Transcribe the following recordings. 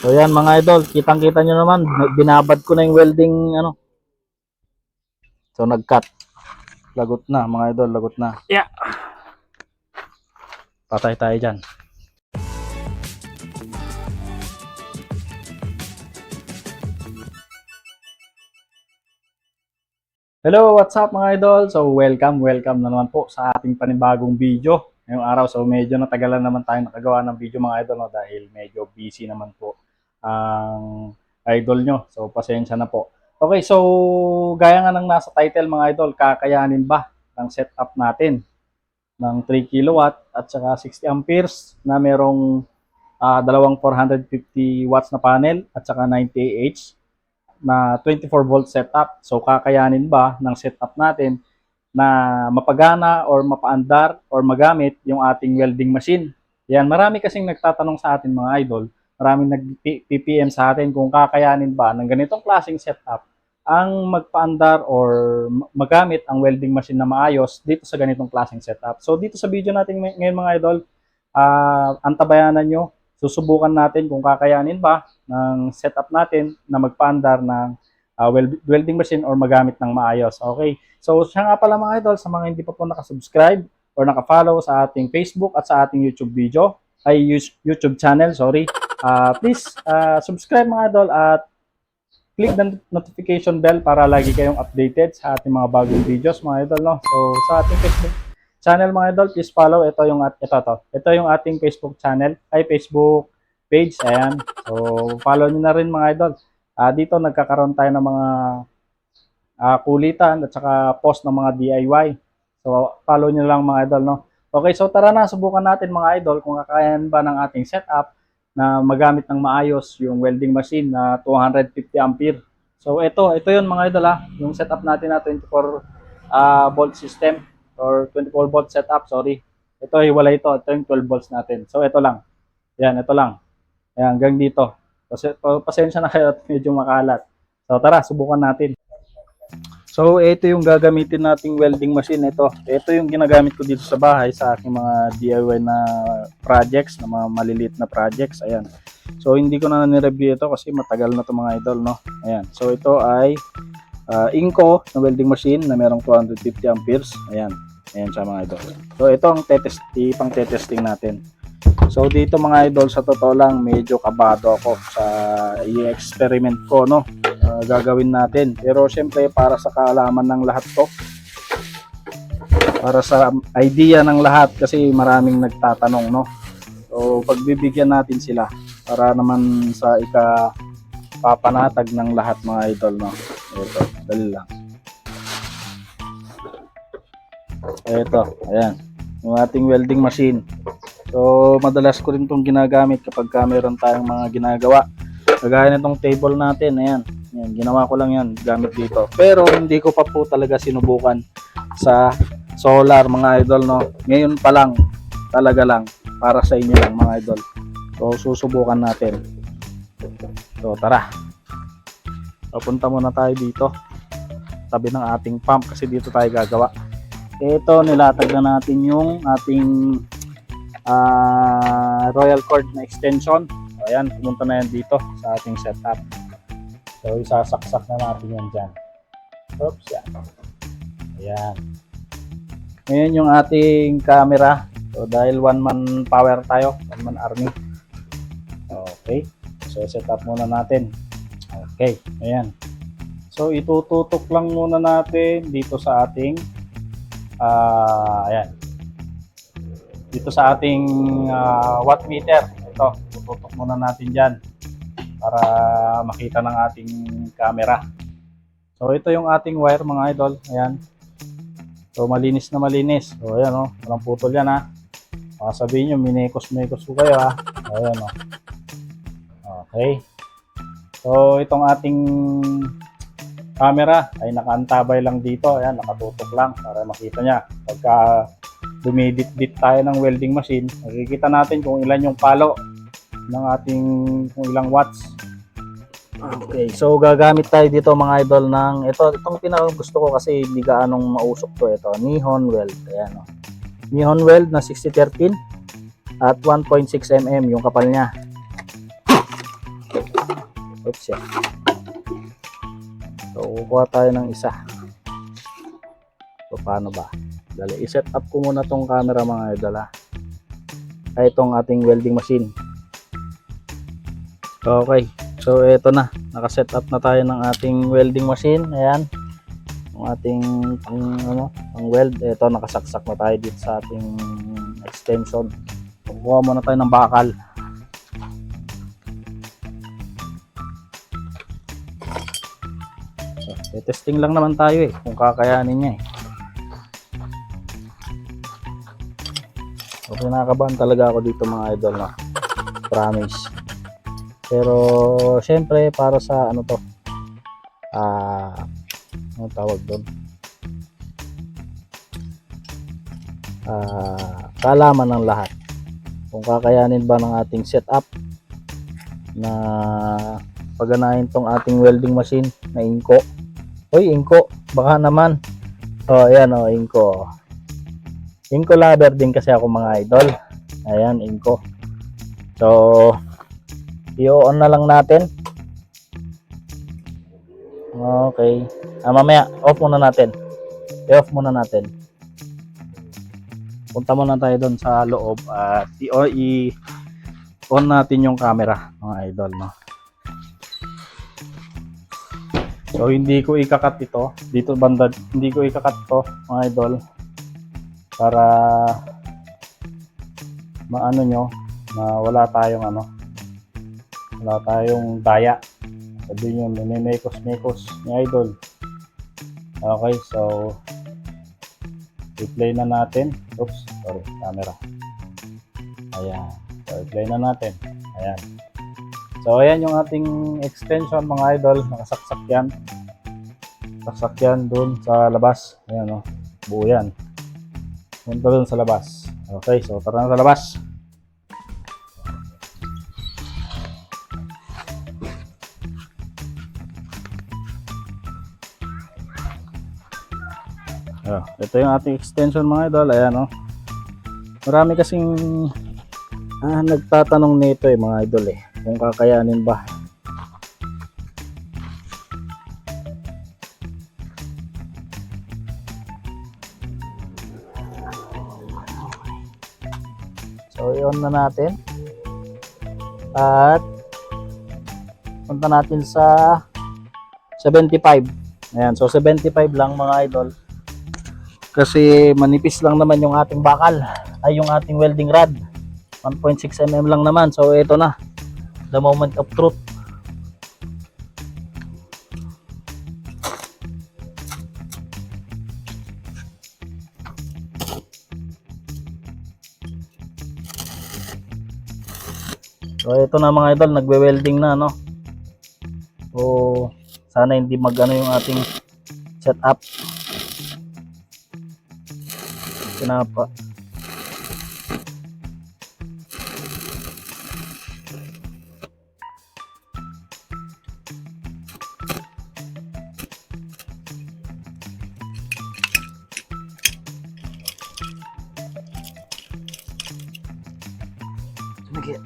So yan mga idol, kitang-kita nyo naman, binabad ko na yung welding ano. So nag-cut. Lagot na mga idol, lagot na. Yeah. Patay tayo dyan. Hello, what's up mga idol? So welcome na naman po sa ating panibagong video. Ngayong araw, so medyo natagalan naman tayo nakagawa ng video mga idol, no, dahil medyo busy naman po ang idol nyo. So pasensya na po. Okay, so gaya nga ng nasa title mga idol, kakayanin ba ng setup natin ng 3 kilowatt at saka 60 amperes na merong dalawang 450 watts na panel at saka 90 Ah na 24 volt setup. So kakayanin ba ng setup natin na mapagana or mapaandar or magamit yung ating welding machine? Yan, marami kasing nagtatanong sa atin mga idol, maraming nag-PPM sa atin kung kakayanin ba ng ganitong klaseng setup ang magpaandar or magamit ang welding machine na maayos dito sa ganitong klaseng setup. So dito sa video natin ngayon mga idol, antabayanan nyo, susubukan natin kung kakayanin ba ng setup natin na magpaandar ng welding machine or magamit ng maayos. Okay, so siya nga pala mga idol, sa mga hindi pa po nakasubscribe or nakafollow sa ating Facebook at sa ating YouTube YouTube channel, sorry. Please subscribe mga idol at click the notification bell para lagi kayong updated sa ating mga bagong videos mga idol, no? So sa ating Facebook channel mga idol, please follow. Ito yung ating Facebook channel, Facebook page. Ayan. So follow niyo na rin mga idol. Dito nagkakaroon tayo ng mga kulitan at saka post ng mga DIY. So follow niyo lang mga idol, no? Okay, so tara na, subukan natin mga idol kung kakayanin ba ng ating setup na magamit ng maayos yung welding machine na 250 ampere. So ito yun mga idol, yung setup natin na 24 volt system or 24 volt setup, sorry. Ito hiwalay ito yung 12 volts natin. So ito lang. Yan, ito lang. Ayan, hanggang dito. Kasi pasensya na kayo at medyo makalat. So tara, subukan natin. So ito yung gagamitin nating welding machine. Ito yung ginagamit ko dito sa bahay sa aking mga DIY na projects, na mga maliliit na projects. Ayan. So hindi ko na ni-review ito kasi matagal na to mga idol, no. Ayan. So ito ay Inco na welding machine na merong 250 amperes. Ayan. Ayan siya mga idol. So ito ang ipang-testing natin. So dito mga idol, sa totoo lang medyo kabado ako sa i-experiment ko, no. Gagawin natin, pero syempre para sa kaalaman ng lahat to, para sa idea ng lahat, kasi maraming nagtatanong, no. So pagbibigyan natin sila para naman sa papanatag ng lahat mga idol, no. Ito, dali lang. Ito, ayan, yung ating welding machine. So madalas ko rin itong ginagamit kapag meron tayong mga ginagawa. Kagaya nitong table natin, ayan. Yan, ginawa ko lang yan gamit dito. Pero hindi ko pa po talaga sinubukan sa solar mga idol, no. Ngayon pa lang, talaga lang, para sa inyo lang mga idol. So susubukan natin. So tara. Papunta muna tayo dito. Tabi ng ating pump kasi dito tayo gagawa. Ito, nilatag na natin yung ating royal cord na extension. So, ayan, pumunta na yan dito sa ating setup. So, isasaksak na natin yan dyan. Oops, yan. Ayan. Ngayon yung ating camera. So, dahil one man power tayo, one man army. Okay. So, set up muna natin. Okay. Ayan. So, itututok lang muna natin dito sa ating ayan. Dito sa ating watt meter. Ito, tututok muna natin dyan para makita ng ating camera. So ito yung ating wire mga idol. Ayan. So malinis na malinis. So ayan, oh, walang putol yan, ha. Baka sabihin nyo, minekos-mekos ko kayo, ha. Ayan, oh. Okay. So itong ating camera ay nakaantabay lang dito. Ayan, nakatutok lang para makita nya. Pagka dumidit-dit tayo ng welding machine, makikita natin kung ilan yung palo ng ating, kung ilang watts. Okay, so gagamit tayo dito mga idol ng itong pinaka gusto ko kasi hindi gaanong mausok to. Ito, Nihon weld. Ayan, oh. Nihon weld na 6013 at 1.6 mm yung kapal niya. Oops, yan. So, kukuha tayo ng isa. So, paano ba? Dali, i-set up ko muna tong camera mga idol ha. Ay, itong ating welding machine. Okay. So, eto na. Naka-set up na tayo ng ating welding machine. Ayan. Ang ating pang weld. Ito, nakasaksak na tayo dito sa ating extension. So, kukuha muna tayo ng bakal. So, testing lang naman tayo eh. Kung kakayanin niya eh. So, kinakabahan talaga ako dito mga idol, no? Promise. Pero, syempre, para sa ano to, ano tawag doon? Kaalaman ng lahat. Kung kakayanin ba ng ating setup na paganahin tong ating welding machine na Inco. Uy, Inco, baka naman. Oh, ayan oh, Inco. Inco lover din kasi ako mga idol. Ayan, Inco. So, i-on na lang natin. Okay. Mamaya, off muna natin. I-off muna natin. Punta muna tayo doon sa loob at i-on natin yung camera, mga idol, no? So, hindi ko ikakat ito. Dito banda, hindi ko ikakat ito, mga idol. Para maano nyo na wala tayong wala tayong daya. Sabi nyo, mekos ni idol. Okay, so i-play na natin. Oops, sorry, camera. Ayan, so i-play na natin. Ayan. So ayan yung ating extension mga idol. Nakasaksak yan. Saksak yan dun sa labas. Ayan o, buo yan. Punta dun sa labas. Okay, so tara na sa labas. Ito yung ating extension mga idol. Ayan o. Marami kasing nagtatanong nito mga idol kung kakayanin ba. So i-on na natin. At punta natin sa 75. Ayan, so 75 lang mga idol. Kasi manipis lang naman yung ating bakal, ay yung ating welding rod. 1.6 mm lang naman. So ito na, the moment of truth. So ito na mga idol, nagwe-welding na, no? So sana hindi magano yung ating setup. Pinapa. Tumigit.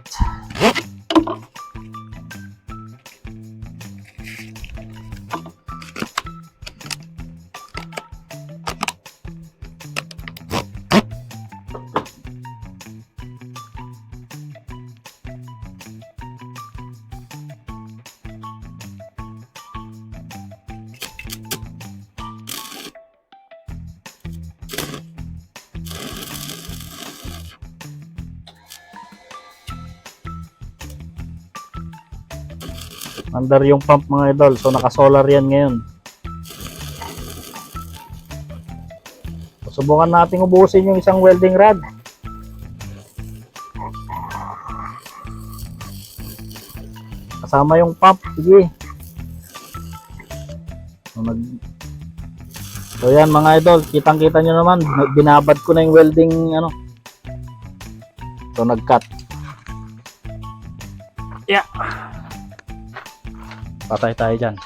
Under yung pump mga idol. So naka-solar yan ngayon. So, subukan natin ubusin yung isang welding rod. Kasama yung pump. Sige. So yan mga idol, kitang-kita nyo naman, binabad ko na yung welding So nag-cut. Yeah. Patay tayo dyan.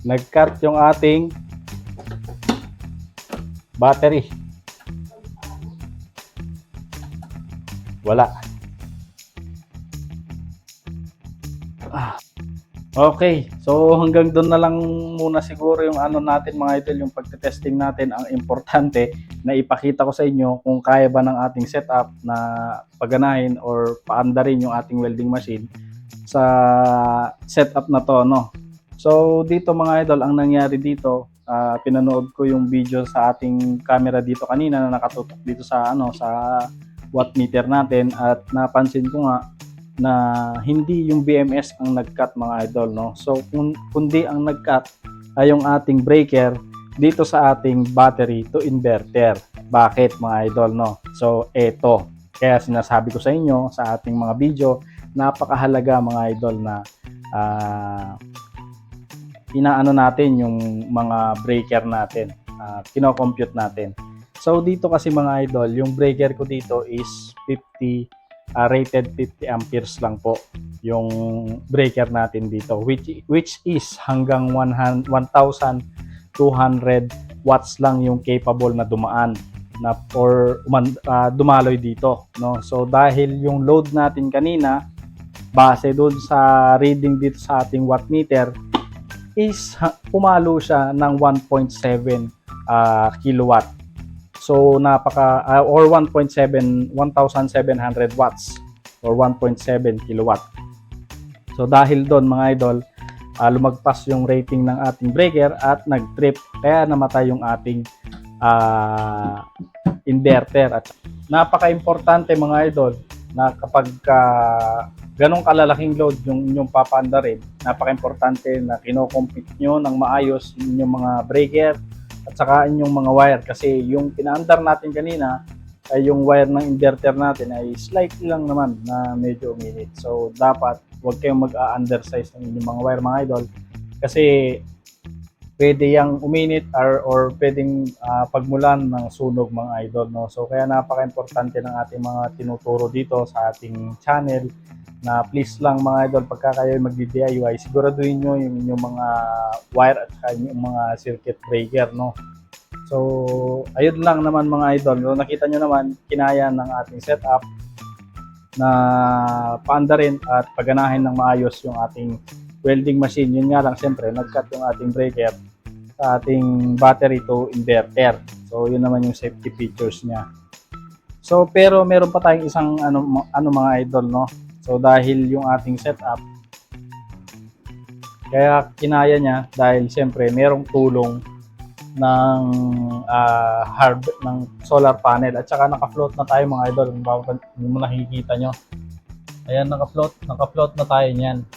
Nag-cut yung ating battery. Wala. Okay, so hanggang doon na lang muna siguro yung ano natin mga idol, yung pagte-testing natin. Ang importante na ipakita ko sa inyo kung kaya ba ng ating setup na paganahin or paandarin yung ating welding machine sa setup na to, no. So dito mga idol, ang nangyari dito, pinanood ko yung video sa ating camera dito kanina na nakatutok dito sa ano, sa watt meter natin, at napansin ko nga na hindi yung BMS ang nag-cut mga idol, no. So kundi ang nag-cut ay yung ating breaker dito sa ating battery to inverter. Bakit mga idol, no? So eto, kaya sinasabi ko sa inyo sa ating mga video, napakahalaga mga idol na inaano natin yung mga breaker natin, kino-compute natin. So dito kasi mga idol, yung breaker ko dito is 50 rated 50 amperes lang po yung breaker natin dito, which is hanggang 1,200 watts lang yung capable na dumaan na or dumaloy dito, no. So dahil yung load natin kanina base doon sa reading dito sa ating watt meter is pumalo siya ng 1.7 kilowatt. So napaka or 1.7 1,700 watts or 1.7 kilowatt. So dahil doon mga idol, lumagpas yung rating ng ating breaker at nag-trip, kaya namatay yung ating inverter. At napaka-importante mga idol na kapag ganong kalalaking load yung inyong papaandarin, napaka-importante na kino-compute nyo ng maayos yung inyong mga breaker at saka inyong mga wire, kasi yung pinaandar natin kanina ay yung wire ng inverter natin ay slightly lang naman na medyo uminit. So dapat huwag kayong mag-undersize ng inyong mga wire mga idol, kasi pwede yang uminit or pwedeng pagmulan ng sunog mga idol, no. So kaya napaka-importante ng ating mga tinuturo dito sa ating channel na please lang mga idol, pagka kayo mag-DIY, siguraduhin nyo yung inyong mga wire at saka yung mga circuit breaker, no. So ayun lang naman mga idol, no. Nakita nyo naman, kinaya ng ating setup na paandarin at paganahin ng maayos yung ating welding machine. Yun nga lang, siyempre nag-cut yung ating breaker sa ating battery to inverter. So yun naman yung safety features niya. So pero meron pa tayong isang ano mga idol, no. So dahil yung ating setup, kaya kinaya niya dahil siyempre merong tulong ng ng solar panel, at saka naka-float na tayo mga idol. Kung nakikita nyo, ayan, naka-float na tayo niyan.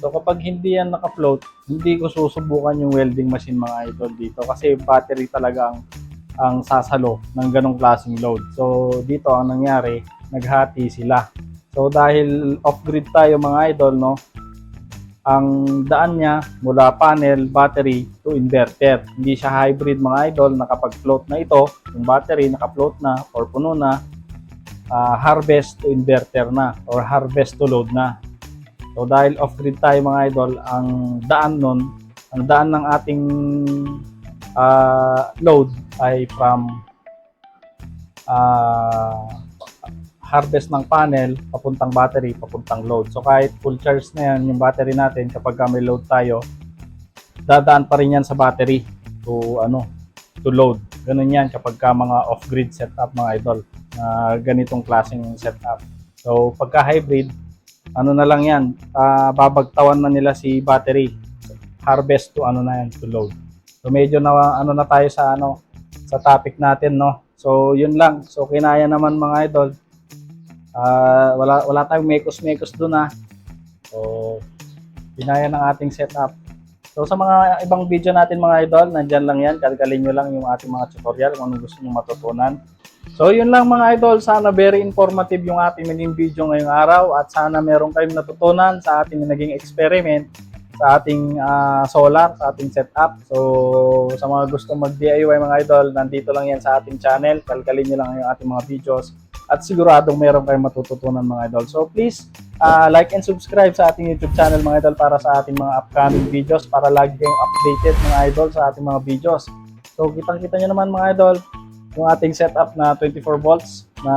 So kapag hindi yan naka-float, hindi ko susubukan yung welding machine mga idol dito, kasi battery talaga ang sasalo ng ganong klaseng load. So dito ang nangyari, naghati sila. So dahil off-grid tayo mga idol, no, ang daan niya mula panel, battery to inverter. Hindi siya hybrid mga idol, nakapag-float na ito, yung battery naka-float na or puno na, harvest to inverter na or harvest to load na. So dahil off-grid tayo mga idol, ang daan ng ating load ay from harvest ng panel papuntang battery, papuntang load. So kahit full charge na yan yung battery natin, kapag may load tayo, dadaan pa rin yan sa battery to load. Ganun yan kapag mga off-grid setup mga idol, na ganitong klaseng setup. So pagka hybrid, na lang yan, babagtawan na nila si battery, harvest to na yan, to load. So medyo na tayo sa sa topic natin, no. So yun lang. So kinaya naman mga idol. Wala tayong mekos-mekos doon So kinaya ng ating setup. So sa mga ibang video natin mga idol, nandyan lang yan, kalkalin nyo lang yung ating mga tutorial kung ano gusto nyo matutunan. So yun lang mga idol, sana very informative yung ating naging video ngayong araw, at sana meron kayong natutunan sa ating naging experiment sa ating solar, sa ating setup. So sa mga gustong mag-DIY mga idol, nandito lang yan sa ating channel, kalkalin nyo lang yung ating mga videos at siguradong meron kayong matututunan mga idol. So please like and subscribe sa ating YouTube channel mga idol para sa ating mga upcoming videos, para lagi kayong updated mga idol sa ating mga videos. So kitang-kita nyo naman mga idol, yung ating setup na 24 volts na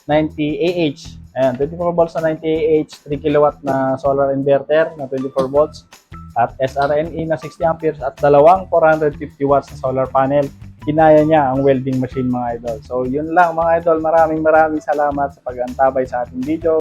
90 AH. Ayan, 24 volts na 90 AH, 3 kilowatt na solar inverter na 24 volts at SRNE na 60 amperes at dalawang 450 watts na solar panel. Kinaya niya ang welding machine mga idol. So yun lang mga idol, maraming salamat sa pag-antabay sa ating video.